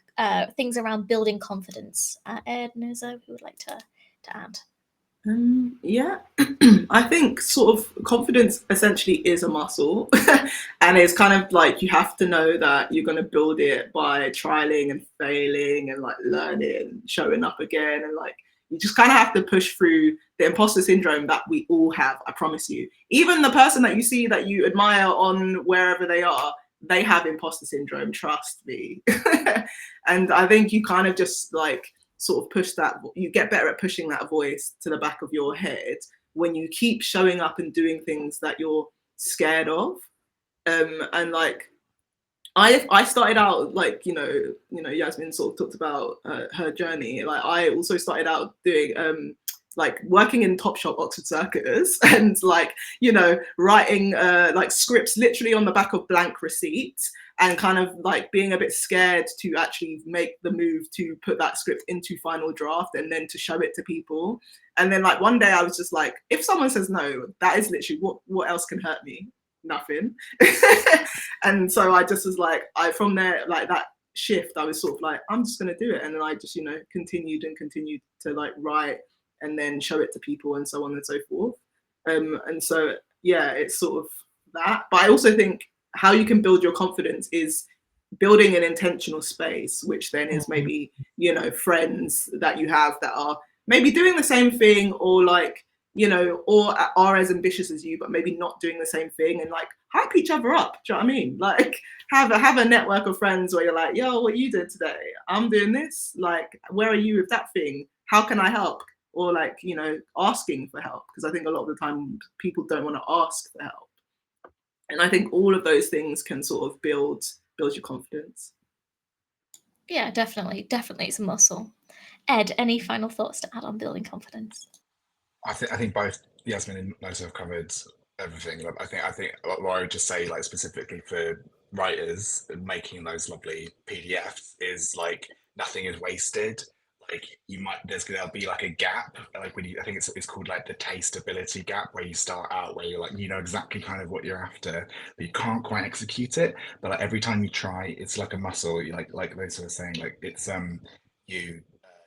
things around building confidence. Ed, Nosa, who would like to add? Yeah, I think sort of confidence essentially is a muscle, and it's kind of like you have to know that you're going to build it by trialing and failing and like learning, showing up again, and like you just kind of have to push through the imposter syndrome that we all have. I promise you. Even the person that you see that you admire on wherever they are, they have imposter syndrome. Trust me. And I think you kind of just like sort of push that, you get better at pushing that voice to the back of your head when you keep showing up and doing things that you're scared of. And like I started out like, you know, Yasmin sort of talked about her journey. Like I also started out doing like working in Topshop Oxford Circus and like, you know, writing like scripts literally on the back of blank receipts, and kind of like being a bit scared to actually make the move to put that script into final draft and then to show it to people. And then like one day I was just like, if someone says no, that is literally what else can hurt me? Nothing. And so I just was like, from there, like that shift, I was sort of like, I'm just gonna do it. And then I just, you know, continued to like write and then show it to people and so on and so forth. And so yeah, it's sort of that. But I also think how you can build your confidence is building an intentional space, which then is maybe, you know, friends that you have that are maybe doing the same thing, or like, you know, or are as ambitious as you, but maybe not doing the same thing, and like hype each other up. Do you know what I mean? Like have a network of friends where you're like, yo, what you did today? I'm doing this. Like, where are you with that thing? How can I help? Or like, you know, asking for help, because I think a lot of the time people don't want to ask for help. And I think all of those things can sort of build your confidence. Yeah, definitely it's a muscle. Ed, any final thoughts to add on building confidence? I think both Yasmin and Nosa have covered everything. I think what I would just say, like specifically for writers, making those lovely PDFs is like nothing is wasted. Like there'll be like a gap, like when I think it's called like the tasteability gap, where you start out where you're like, you know exactly kind of what you're after, but you can't quite execute it. But like every time you try, it's like a muscle. You like those sort of saying, like it's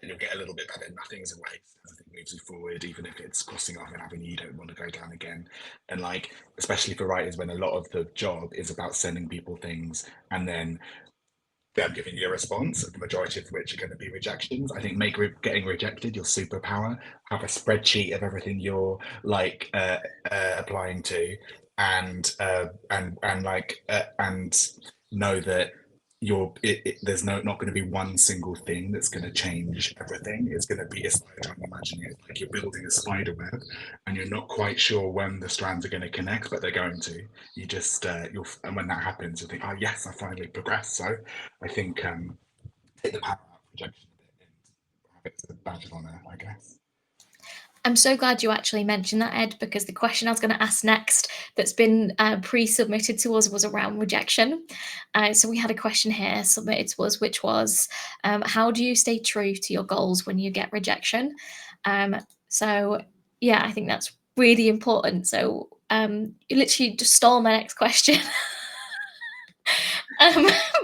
you'll get a little bit better. Nothing's a waste. Everything moves you forward, even if it's crossing off an avenue you don't want to go down again. And like, especially for writers, when a lot of the job is about sending people things and then them giving you a response, the majority of which are going to be rejections. I think getting rejected your superpower. Have a spreadsheet of everything you're like applying to, and know that there's not going to be one single thing that's going to change everything. It's going to be, it's like, I'm imagining it like you're building a spider web and you're not quite sure when the strands are going to connect, but they're going to. You just and when that happens, you think, oh yes, I finally progressed. So I think take the power out of rejection a bit and have it as a badge of honor, I guess. I'm so glad you actually mentioned that, Ed, because the question I was going to ask next that's been pre-submitted to us was around rejection. So we had a question here submitted to us, which was, how do you stay true to your goals when you get rejection? So yeah, I think that's really important. So you literally just stole my next question.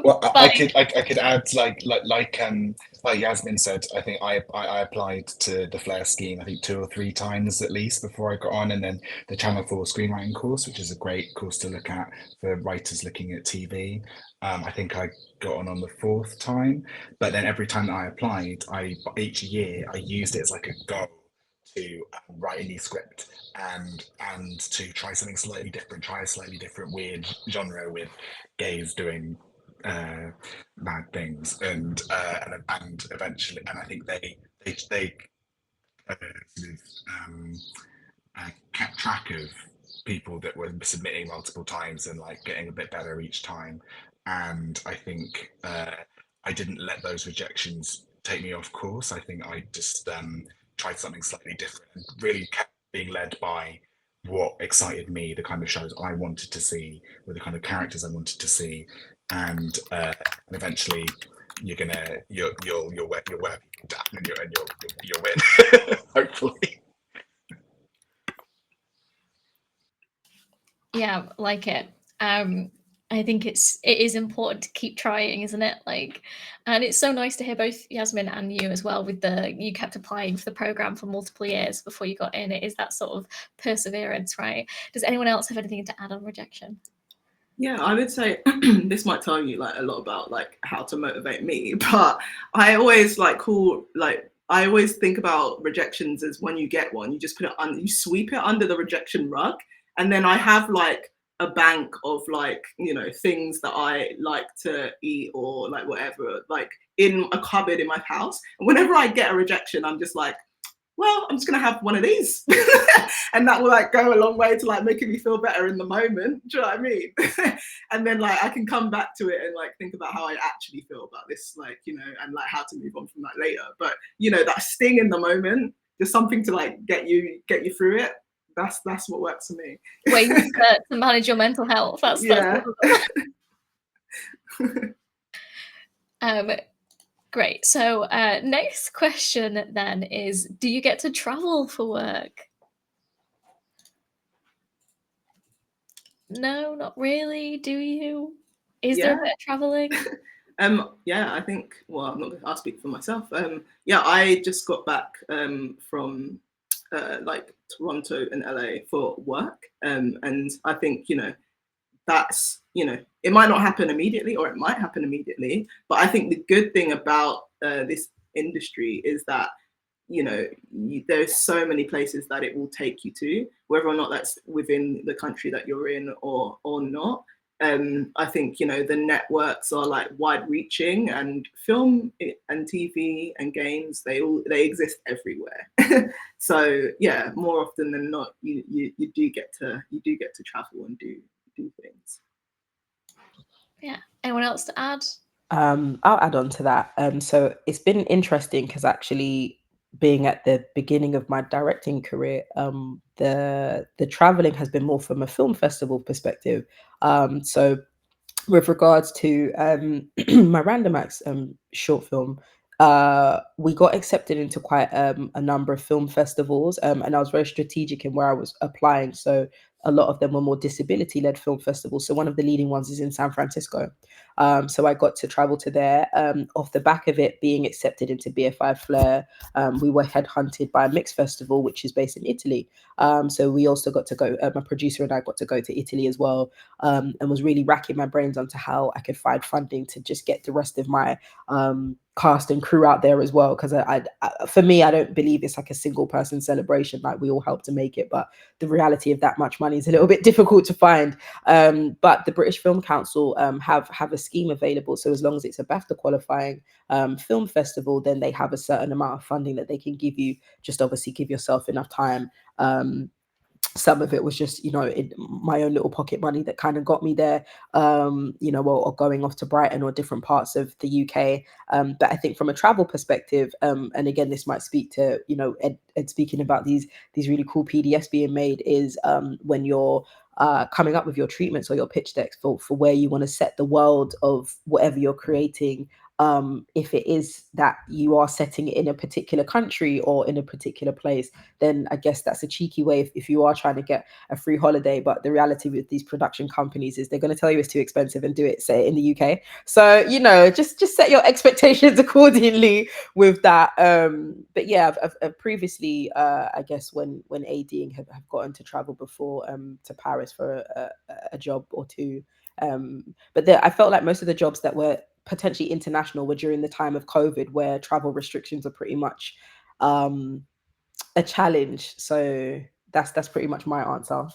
Well, I could add like Yasmin said, I think I applied to the Flair scheme, I think 2 or 3 times at least before I got on, and then the Channel 4 screenwriting course, which is a great course to look at for writers looking at TV. I think I got on the 4th time, but then every time that I applied, each year I used it as like a goal to write a new script and to try something slightly different, try a slightly different weird genre with gays doing mad things, and eventually, and I think they kept track of people that were submitting multiple times and like getting a bit better each time. And I think I didn't let those rejections take me off course. I think I just tried something slightly different and really kept being led by what excited me, the kind of shows I wanted to see, with the kind of characters I wanted to see, and eventually you'll wear people down and you'll win, hopefully. Yeah, like it. I think it is important to keep trying, isn't it? Like, and it's so nice to hear both Yasmin and you as well, with you kept applying for the program for multiple years before you got in. It is that sort of perseverance, right? Does anyone else have anything to add on rejection? Yeah, I would say this might tell you like a lot about like how to motivate me, but I always I always think about rejections as when you get one, you just put it on, you sweep it under the rejection rug, and then I have like a bank of like, you know, things that I like to eat or like whatever, like in a cupboard in my house. And whenever I get a rejection, I'm just like, well, I'm just gonna have one of these, and that will like go a long way to like making me feel better in the moment. Do you know what I mean? And then like I can come back to it and like think about how I actually feel about this, like, you know, and like how to move on from that later. But you know, that sting in the moment, just something to like get you through it. That's what works for me. Ways to manage your mental health. That's great. So next question then is, do you get to travel for work? No, not really. Do you? Is there a bit of traveling? Yeah, I think, well, I'll speak for myself. Yeah, I just got back from like Toronto and LA for work. And I think, you know, that's, you know, it might not happen immediately, or it might happen immediately. But I think the good thing about this industry is that, you know, there's so many places that it will take you to, whether or not that's within the country that you're in or not. I think, you know, the networks are like wide reaching, and film and TV and games, they exist everywhere. So yeah, more often than not, you do get to travel and do things. Yeah. Anyone else to add? I'll add on to that. So it's been interesting because actually being at the beginning of my directing career, the traveling has been more from a film festival perspective. So with regards to my Random Acts short film, we got accepted into quite a number of film festivals, and I was very strategic in where I was applying. So a lot of them were more disability-led film festivals. So one of the leading ones is in San Francisco. So I got to travel to there. Off the back of it being accepted into BFI Flair, we were headhunted by a mixed festival, which is based in Italy. So we also got to go, my producer and I got to go to Italy as well, and was really racking my brains onto how I could find funding to just get the rest of my cast and crew out there as well. Because for me, I don't believe it's like a single person celebration, like we all help to make it, but the reality of that much money is a little bit difficult to find. But the British Film Council have a scheme available. So as long as it's a BAFTA qualifying film festival, then they have a certain amount of funding that they can give you. Just obviously give yourself enough time. Some of it was just, you know, in my own little pocket money that kind of got me there, you know, or going off to Brighton or different parts of the UK. But I think from a travel perspective, and again, this might speak to, you know, Ed speaking about these really cool PDFs being made, is when you're coming up with your treatments or your pitch decks for where you want to set the world of whatever you're creating. If it is that you are setting it in a particular country or in a particular place, then I guess that's a cheeky way if you are trying to get a free holiday. But the reality with these production companies is they're going to tell you it's too expensive and do it, say, in the UK. So, you know, just set your expectations accordingly with that. But yeah, I've previously, I guess when ADing have gotten to travel before to Paris for a job or two. But I felt like most of the jobs that were potentially international were during the time of COVID, where travel restrictions are pretty much a challenge. So that's pretty much my answer.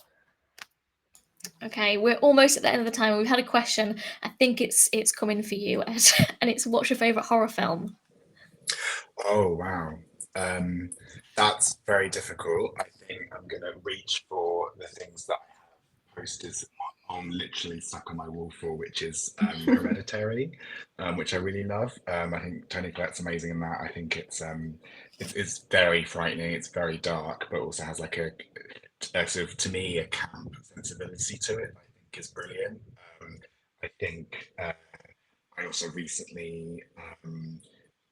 Okay, we're almost at the end of the time. We've had a question. I think it's coming for you, Ed, and it's, what's your favourite horror film? Oh, wow. That's very difficult. I think I'm going to reach for the things that I have posters on literally stuck on my wall for, which is Hereditary, which I really love. I think Tony Collette's amazing in that. I think it's very frightening. It's very dark, but also has like a sort of, to me, a camp sensibility to it. I think is brilliant. I think I also recently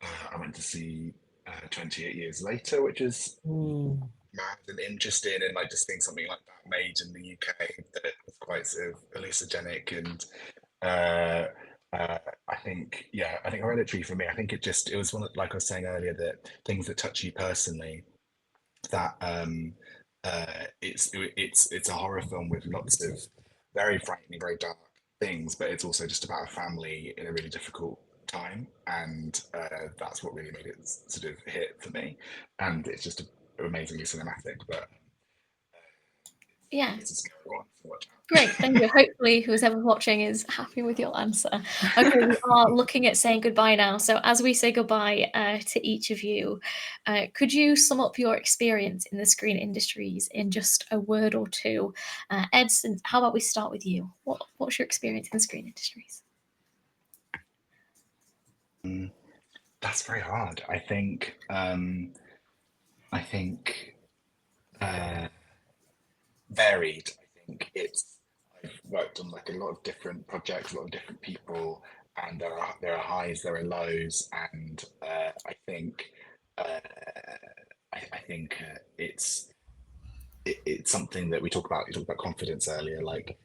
I went to see 28 Years Later, which is mad and interesting, and like just seeing something like that made in the UK that was quite sort of hallucinogenic. And I think Hereditary for me, I think it was one of, like I was saying earlier, that things that touch you personally, that it's a horror film with lots of very frightening, very dark things, but it's also just about a family in a really difficult time, and that's what really made it sort of hit for me. And it's just amazingly cinematic, but yeah, it's a scary one to watch out. Great, thank you. Hopefully who's ever watching is happy with your answer. Okay, we are looking at saying goodbye now. So as we say goodbye to each of you, could you sum up your experience in the screen industries in just a word or two? Ed, how about we start with you? What's your experience in the screen industries? That's very hard. I think varied. I think I've worked on like a lot of different projects, a lot of different people, and there are highs, there are lows, and I think it's something that we talk about. You talked about confidence earlier. Like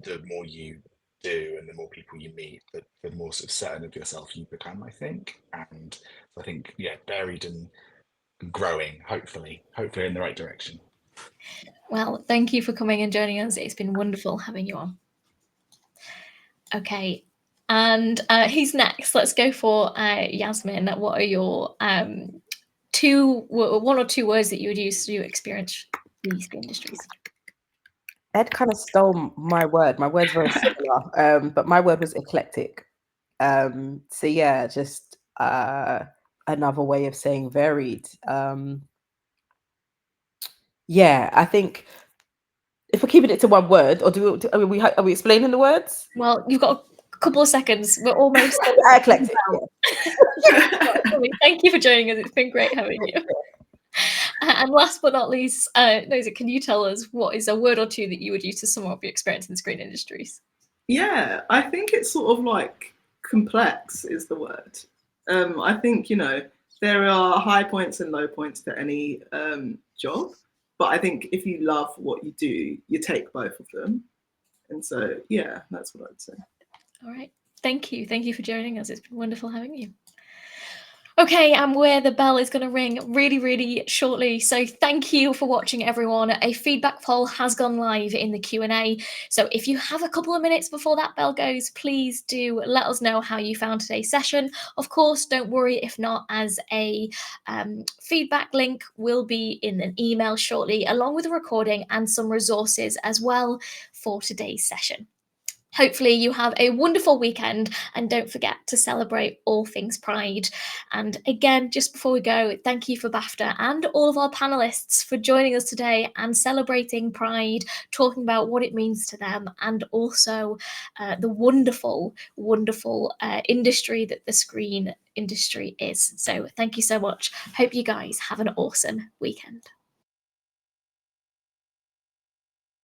the more you do and the more people you meet, the more sort of certain of yourself you become, I think. And I think, yeah, varied and growing, hopefully in the right direction. Well, thank you for coming and joining us. It's been wonderful having you on. Okay, and who's next? Let's go for Yasmin. What are your one or two words that you would use to experience these industries? Ed kind of stole my word. My word's very similar, but my word was eclectic. So yeah, just another way of saying varied. Yeah, I think if we're keeping it to one word, or are we explaining the words? Well, you've got a couple of seconds. We're almost eclectic. Thank you for joining us. It's been great having you. And last but not least, Nosa, can you tell us what is a word or two that you would use to sum up your experience in the screen industries? Yeah, I think it's sort of like complex is the word. I think, you know, there are high points and low points to any job. But I think if you love what you do, you take both of them. And so, yeah, that's what I'd say. All right. Thank you. Thank you for joining us. It's been wonderful having you. Okay, and where the bell is going to ring really, really shortly. So thank you for watching, everyone. A feedback poll has gone live in the Q&A. So if you have a couple of minutes before that bell goes, please do let us know how you found today's session. Of course, don't worry if not, as a feedback link will be in an email shortly, along with a recording and some resources as well for today's session. Hopefully you have a wonderful weekend, and don't forget to celebrate all things Pride. And again, just before we go, thank you for BAFTA and all of our panelists for joining us today and celebrating Pride, talking about what it means to them, and also the wonderful, wonderful industry that the screen industry is. So thank you so much. Hope you guys have an awesome weekend.